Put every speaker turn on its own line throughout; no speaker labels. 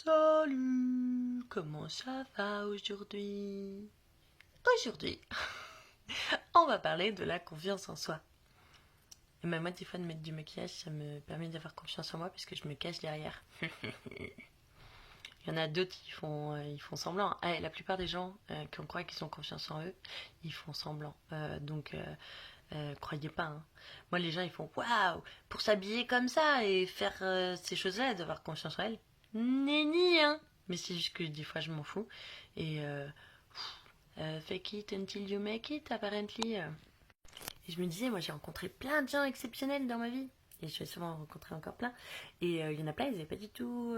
Salut, comment ça va aujourd'hui? Aujourd'hui, on va parler de la confiance en soi. Et même moi, des fois, de mettre du maquillage, ça me permet d'avoir confiance en moi parce que je me cache derrière. Il y en a d'autres ils font semblant. Ah, et la plupart des gens qui croient qu'ils ont confiance en eux, ils font semblant. Croyez pas. Hein. Moi, les gens, ils font waouh, pour s'habiller comme ça et faire ces choses-là, d'avoir confiance en elles. Nenni, hein. Mais c'est juste que des fois, je m'en fous. Et fake it until you make it, apparently. Et je me disais, moi, j'ai rencontré plein de gens exceptionnels dans ma vie. Et je vais sûrement en rencontrer encore plein. Et il y en a plein, ils n'avaient pas du tout.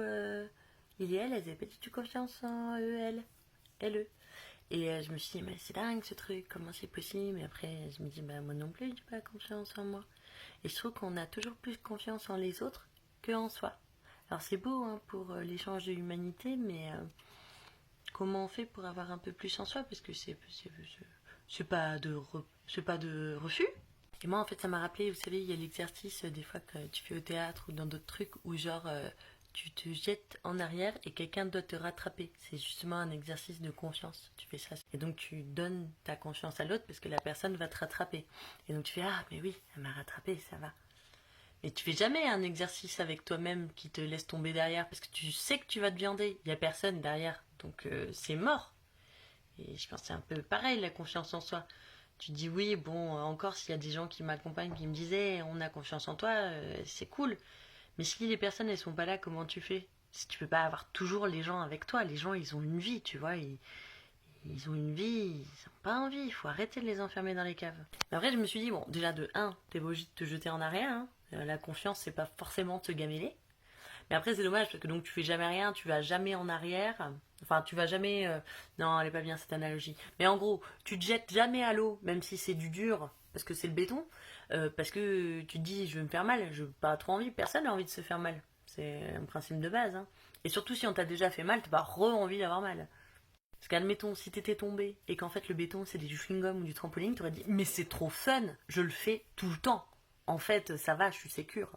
Il et elle, elles n'avaient pas du tout confiance en eux, elles, eux. Et je me suis dit, mais c'est dingue ce truc, comment c'est possible? Et après, je me dis, bah moi non plus, j'ai pas confiance en moi. Et je trouve qu'on a toujours plus confiance en les autres qu'en soi. Alors c'est beau hein, pour l'échange de l'humanité, mais comment on fait pour avoir un peu plus en soi? Parce que c'est pas c'est pas de refus. Et moi, en fait, ça m'a rappelé, vous savez, il y a l'exercice des fois que tu fais au théâtre ou dans d'autres trucs où genre tu te jettes en arrière et quelqu'un doit te rattraper. C'est justement un exercice de confiance. Tu fais ça. Et donc tu donnes ta confiance à l'autre parce que la personne va te rattraper. Et donc tu fais ah mais oui, elle m'a rattrapé, ça va. Et tu fais jamais un exercice avec toi-même qui te laisse tomber derrière parce que tu sais que tu vas te viander. Il y a personne derrière, donc c'est mort. Et je pense que c'est un peu pareil la confiance en soi. Tu dis oui, bon, encore s'il y a des gens qui m'accompagnent qui me disaient on a confiance en toi, c'est cool. Mais si les personnes elles sont pas là, comment tu fais? Si tu peux pas avoir toujours les gens avec toi, les gens ils ont une vie, tu vois, ils ont une vie, ils ont pas envie, il faut arrêter de les enfermer dans les caves. Mais après je me suis dit, bon, déjà de 1, t'es pas obligé de te jeter en arrière, hein. La confiance c'est pas forcément te gameler. Mais après c'est dommage parce que donc tu fais jamais rien, tu vas jamais en arrière. Enfin tu vas jamais... Non, elle est pas bien cette analogie. Mais en gros, tu te jettes jamais à l'eau, même si c'est du dur, parce que c'est le béton. Parce que tu te dis je vais me faire mal, je n'ai pas trop envie, personne n'a envie de se faire mal. C'est un principe de base. Hein. Et surtout si on t'a déjà fait mal, t'as pas re-envie d'avoir mal. Parce qu'admettons, si t'étais tombé et qu'en fait le béton c'est du chewing-gum ou du trampoline, t'aurais dit mais c'est trop fun, je le fais tout le temps. En fait, ça va, je suis sécure.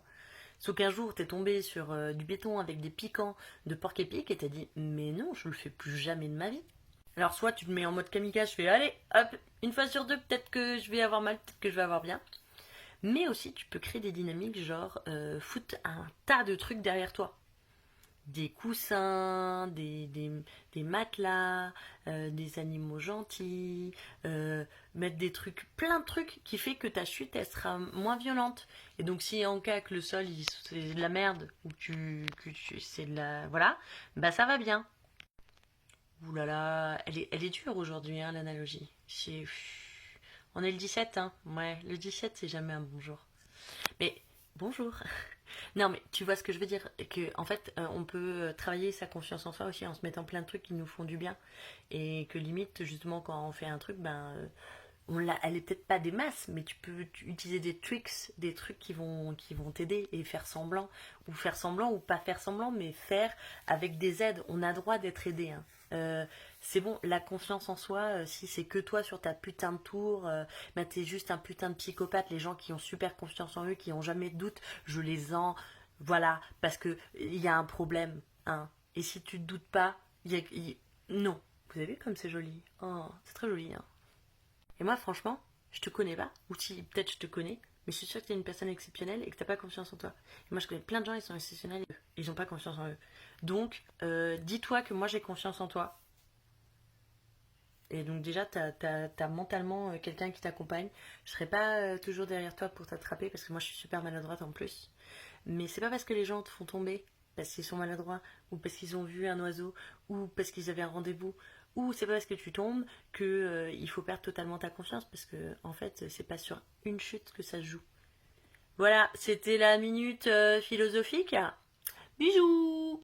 Sauf qu'un jour, t'es tombé sur du béton avec des piquants de porc-épic et t'as dit mais non, je le fais plus jamais de ma vie. Alors soit tu te mets en mode kamikaze, je fais allez, hop, une fois sur deux, peut-être que je vais avoir mal, peut-être que je vais avoir bien. Mais aussi, tu peux créer des dynamiques, genre foutre un tas de trucs derrière toi. Des coussins, des matelas, des animaux gentils, mettre des trucs, plein de trucs qui fait que ta chute, elle sera moins violente. Et donc, si en cas que le sol, c'est de la merde, ou c'est de la... Voilà, bah ça va bien. Ouh là là, elle est dure aujourd'hui, hein, l'analogie. On est le 17, hein. Ouais, le 17, c'est jamais un bon jour. Mais bonjour. Non, mais tu vois ce que je veux dire, que en fait, on peut travailler sa confiance en soi aussi en se mettant plein de trucs qui nous font du bien, et que limite justement quand on fait un truc, ben, elle est peut-être pas des masses, mais tu peux utiliser des tricks, des trucs qui vont t'aider et faire semblant ou pas faire semblant, mais faire avec des aides. On a droit d'être aidé. Hein. C'est bon, la confiance en soi, si c'est que toi sur ta putain de tour, bah t'es juste un putain de psychopathe. Les gens qui ont super confiance en eux, qui ont jamais de doute, je les en... Voilà, parce que il y a un problème. Hein. Et si tu te doutes pas, non. Vous avez vu comme c'est joli? Oh, c'est très joli. Hein. Et moi, franchement, je te connais pas, ou si peut-être je te connais, mais je suis sûre que t'es une personne exceptionnelle et que t'as pas confiance en toi. Et moi, je connais plein de gens, ils sont exceptionnels, et ils ont pas confiance en eux. Donc, dis-toi que moi j'ai confiance en toi. Et donc déjà, t'as mentalement quelqu'un qui t'accompagne. Je serai pas toujours derrière toi pour t'attraper parce que moi je suis super maladroite en plus. Mais c'est pas parce que les gens te font tomber parce qu'ils sont maladroits ou parce qu'ils ont vu un oiseau ou parce qu'ils avaient un rendez-vous ou c'est pas parce que tu tombes que il faut perdre totalement ta confiance parce que en fait c'est pas sur une chute que ça se joue. Voilà, c'était la minute philosophique. Bisous.